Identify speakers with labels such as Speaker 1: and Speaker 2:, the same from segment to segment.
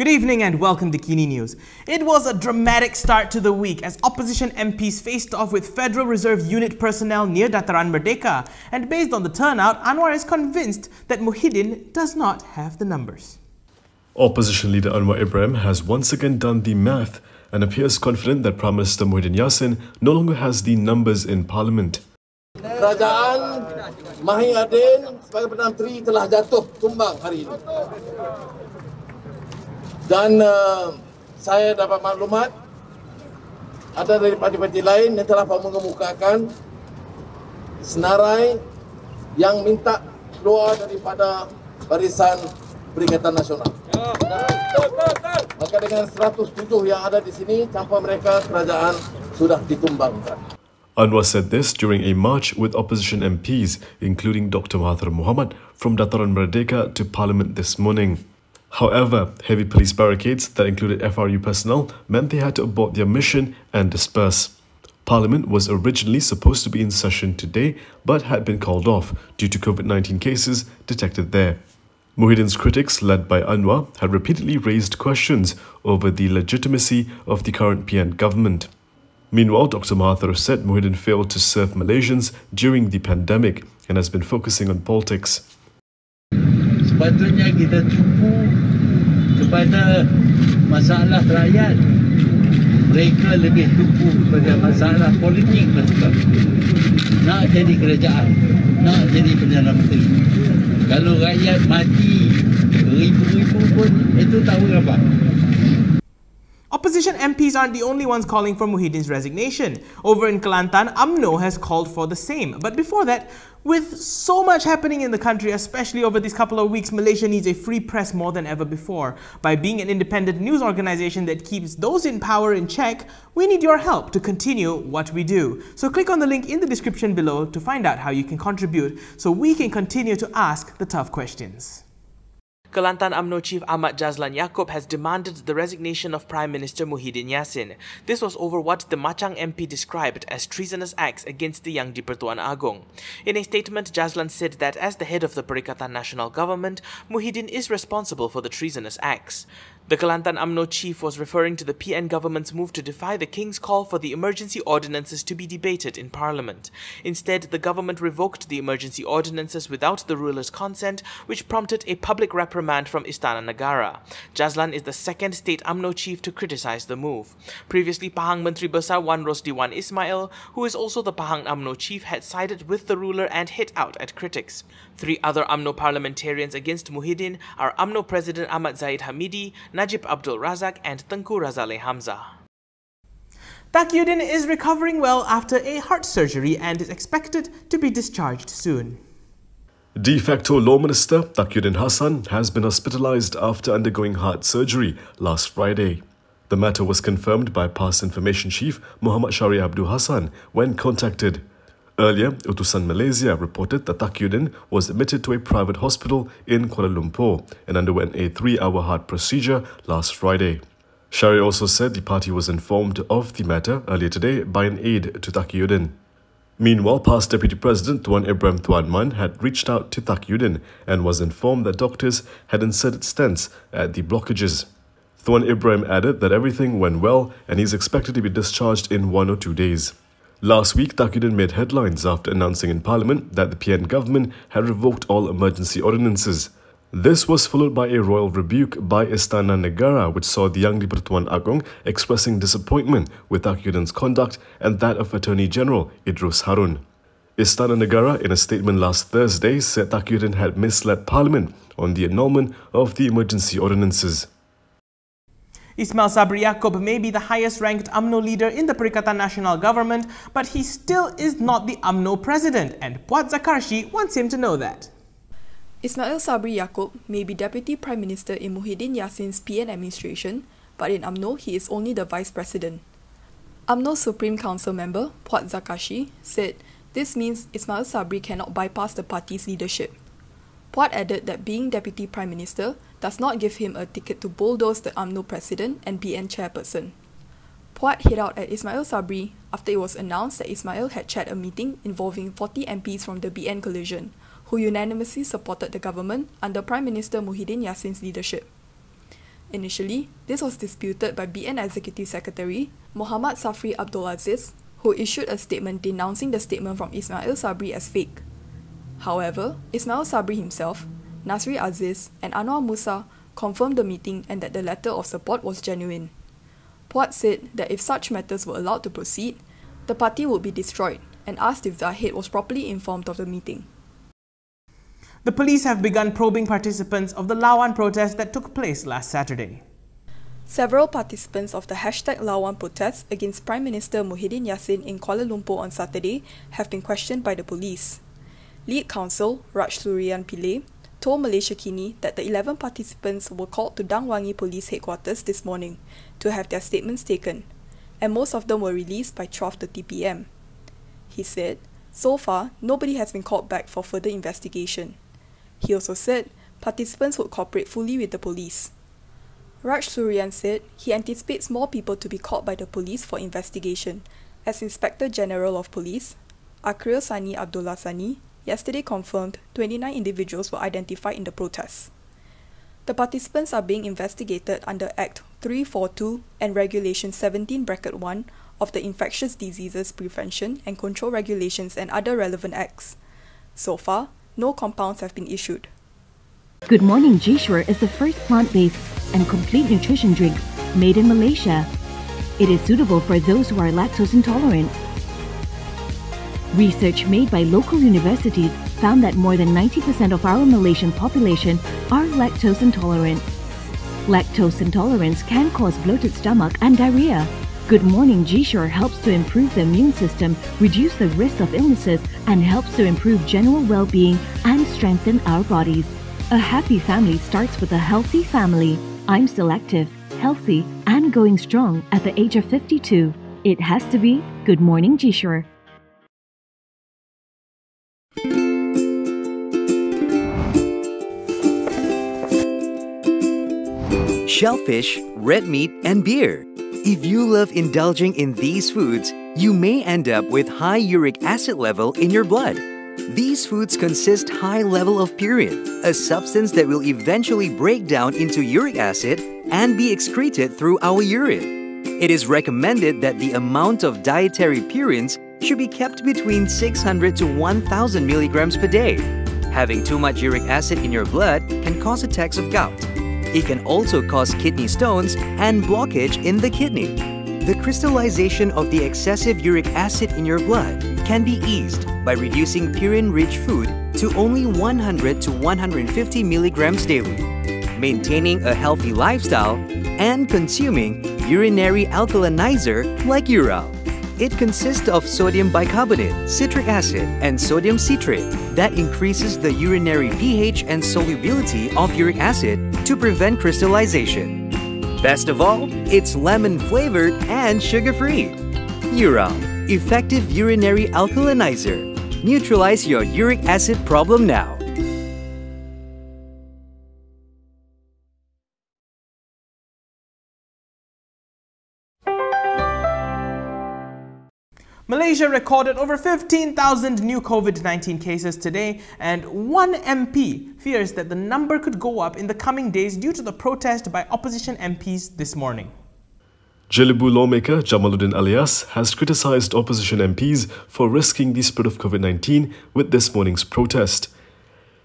Speaker 1: Good evening and welcome to KiniNews. It was a dramatic start to the week as opposition MPs faced off with Federal Reserve unit personnel near Dataran Merdeka, and based on the turnout, Anwar is convinced that Muhyiddin does not have the numbers.
Speaker 2: Opposition leader Anwar Ibrahim has once again done the math and appears confident that Prime Minister Muhyiddin Yassin no longer has the numbers in Parliament.
Speaker 3: Kerajaan Muhyiddin sebagai Perdana Menteri telah jatuh tumbang hari ini. Dan saya dapat maklumat ada dari parti-parti lain yang telah mengemukakan senarai yang minta keluar daripada barisan Perikatan Nasional. Maka dengan 107 yang ada di sini, tanpa mereka kerajaan sudah ditumbangkan.
Speaker 2: Anwar said this during a march with opposition MPs, including Dr. Mahathir Mohamad from Dataran Merdeka to Parliament this morning. However, heavy police barricades that included FRU personnel meant they had to abort their mission and disperse. Parliament was originally supposed to be in session today, but had been called off due to COVID-19 cases detected there. Muhyiddin's critics, led by Anwar, had repeatedly raised questions over the legitimacy of the current PN government. Meanwhile, Dr. Mahathir said Muhyiddin failed to serve Malaysians during the pandemic and has been focusing on politics.
Speaker 4: Sepatutnya kita cukup kepada masalah rakyat. Mereka lebih tumpu kepada masalah politik mereka. Nak jadi kerajaan, nak jadi Perdana Menteri. Kalau rakyat mati ribu-ribu pun, itu tak berapa.
Speaker 1: Opposition MPs aren't the only ones calling for Muhyiddin's resignation. Over in Kelantan, Umno has called for the same. But before that, with so much happening in the country, especially over these couple of weeks, Malaysia needs a free press more than ever before. By being an independent news organization that keeps those in power in check, we need your help to continue what we do. So click on the link in the description below to find out how you can contribute so we can continue to ask the tough questions. Kelantan UMNO Chief Ahmad Jazlan Yaakob has demanded the resignation of Prime Minister Muhyiddin Yassin. This was over what the Machang MP described as treasonous acts against the Yang di-Pertuan Agong. In a statement, Jazlan said that as the head of the Perikatan Nasional government, Muhyiddin is responsible for the treasonous acts. The Kelantan UMNO chief was referring to the PN government's move to defy the King's call for the emergency ordinances to be debated in Parliament. Instead, the government revoked the emergency ordinances without the ruler's consent, which prompted a public reprimand from Istana Negara. Jazlan is the second state UMNO chief to criticize the move. Previously, Pahang Menteri Besar Wan Rosdi Wan Ismail, who is also the Pahang UMNO chief, had sided with the ruler and hit out at critics. Three other UMNO parliamentarians against Muhyiddin are UMNO President Ahmad Zahid Hamidi, Najib Abdul Razak and Tengku Razaleigh Hamzah. Takyuddin is recovering well after a heart surgery and is expected to be discharged soon.
Speaker 2: De facto Law Minister Takyuddin Hassan has been hospitalized after undergoing heart surgery last Friday. The matter was confirmed by Past Information Chief Muhammad Syari Abdul Hassan when contacted. Earlier, Utusan Malaysia reported that Takyuddin was admitted to a private hospital in Kuala Lumpur and underwent a 3-hour heart procedure last Friday. Syari also said the party was informed of the matter earlier today by an aide to Takyuddin. Meanwhile, past Deputy President Tuan Ibrahim Tuan Man had reached out to Takyuddin and was informed that doctors had inserted stents at the blockages. Tuan Ibrahim added that everything went well and he is expected to be discharged in 1 or 2 days. Last week, Takyuddin made headlines after announcing in Parliament that the PN government had revoked all emergency ordinances. This was followed by a royal rebuke by Istana Negara, which saw the Yang di-Pertuan Agong expressing disappointment with Takyuddin's conduct and that of Attorney General Idrus Harun. Istana Negara, in a statement last Thursday, said Takyuddin had misled Parliament on the annulment of the emergency ordinances.
Speaker 1: Ismail Sabri Yaakob may be the highest-ranked UMNO leader in the Perikatan Nasional government, but he still is not the UMNO president, and Puat Zakarshi wants him to know that.
Speaker 5: Ismail Sabri Yaakob may be Deputy Prime Minister in Muhyiddin Yassin's PN administration, but in UMNO he is only the Vice President. UMNO Supreme Council member Puat Zakarshi said this means Ismail Sabri cannot bypass the party's leadership. Puat added that being Deputy Prime Minister does not give him a ticket to bulldoze the UMNO President and PN Chairperson. Puat hit out at Ismail Sabri after it was announced that Ismail had chaired a meeting involving 40 MPs from the BN coalition, who unanimously supported the government under Prime Minister Muhyiddin Yassin's leadership. Initially, this was disputed by BN Executive Secretary Muhammad Safri Abdul Aziz, who issued a statement denouncing the statement from Ismail Sabri as fake. However, Ismail Sabri himself, Nasri Aziz, and Anwar Musa confirmed the meeting and that the letter of support was genuine. Puat said that if such matters were allowed to proceed, the party would be destroyed, and asked if Zahid was properly informed of the meeting.
Speaker 1: The police have begun probing participants of the Lawan protest that took place last Saturday.
Speaker 5: Several participants of the #Lawan protest against Prime Minister Muhyiddin Yassin in Kuala Lumpur on Saturday have been questioned by the police. Lead counsel Raj Surian Pillay told Malaysia Kini that the 11 participants were called to Dang Wangi Police Headquarters this morning to have their statements taken, and most of them were released by 12:30 p.m. He said, so far, nobody has been called back for further investigation. He also said participants would cooperate fully with the police. Raj Surian said he anticipates more people to be called by the police for investigation, as Inspector General of Police, Akril Sani Abdullah Sani, yesterday confirmed 29 individuals were identified in the protests. The participants are being investigated under Act 342 and Regulation 17(1) of the Infectious Diseases Prevention and Control Regulations and other relevant acts. So far, no compounds have been issued.
Speaker 6: Good Morning G-Sure is the first plant-based and complete nutrition drink made in Malaysia. It is suitable for those who are lactose intolerant. Research made by local universities found that more than 90% of our Malaysian population are lactose intolerant. Lactose intolerance can cause bloated stomach and diarrhea. Good Morning G-Sure helps to improve the immune system, reduce the risk of illnesses, and helps to improve general well-being and strengthen our bodies. A happy family starts with a healthy family. I'm still active, healthy, and going strong at the age of 52. It has to be Good Morning G-Sure.
Speaker 7: Shellfish, red meat, and beer. If you love indulging in these foods, you may end up with high uric acid level in your blood. These foods consist high level of purine, a substance that will eventually break down into uric acid and be excreted through our urine. It is recommended that the amount of dietary purines should be kept between 600 to 1000 milligrams per day. Having too much uric acid in your blood can cause attacks of gout. It can also cause kidney stones and blockage in the kidney. The crystallization of the excessive uric acid in your blood can be eased by reducing purine-rich food to only 100 to 150 milligrams daily, maintaining a healthy lifestyle, and consuming urinary alkalinizer like Ural. It consists of sodium bicarbonate, citric acid, and sodium citrate that increases the urinary pH and solubility of uric acid to prevent crystallization. Best of all, it's lemon-flavored and sugar-free. Ural, effective urinary alkalinizer. Neutralize your uric acid problem now.
Speaker 1: Malaysia recorded over 15,000 new COVID-19 cases today, and one MP fears that the number could go up in the coming days due to the protest by opposition MPs this morning.
Speaker 2: Jelebu lawmaker Jamaluddin Alias has criticised opposition MPs for risking the spread of COVID-19 with this morning's protest.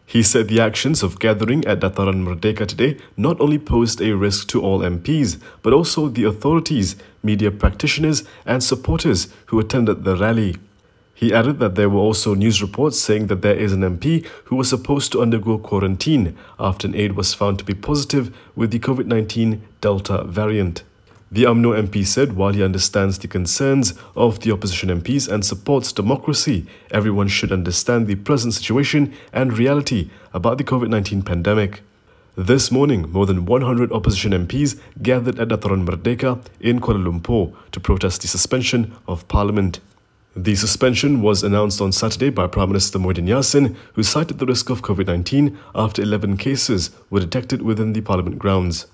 Speaker 2: He said the actions of gathering at Dataran Merdeka today not only posed a risk to all MPs, but also the authorities, media practitioners and supporters who attended the rally. He added that there were also news reports saying that there is an MP who was supposed to undergo quarantine after an aide was found to be positive with the COVID-19 Delta variant. The Umno MP said while he understands the concerns of the opposition MPs and supports democracy, everyone should understand the present situation and reality about the COVID-19 pandemic. This morning, more than 100 opposition MPs gathered at Dataran Merdeka in Kuala Lumpur to protest the suspension of Parliament. The suspension was announced on Saturday by Prime Minister Muhyiddin Yassin, who cited the risk of COVID-19 after 11 cases were detected within the Parliament grounds.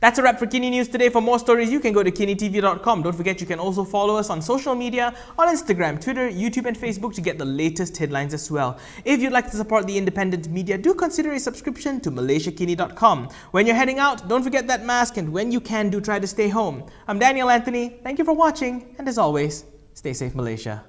Speaker 1: That's a wrap for Kini News today. For more stories, you can go to kinitv.com. Don't forget, you can also follow us on social media, on Instagram, Twitter, YouTube and Facebook to get the latest headlines as well. If you'd like to support the independent media, do consider a subscription to malaysiakini.com. When you're heading out, don't forget that mask, and when you can, do try to stay home. I'm Daniel Anthony. Thank you for watching, and as always, stay safe, Malaysia.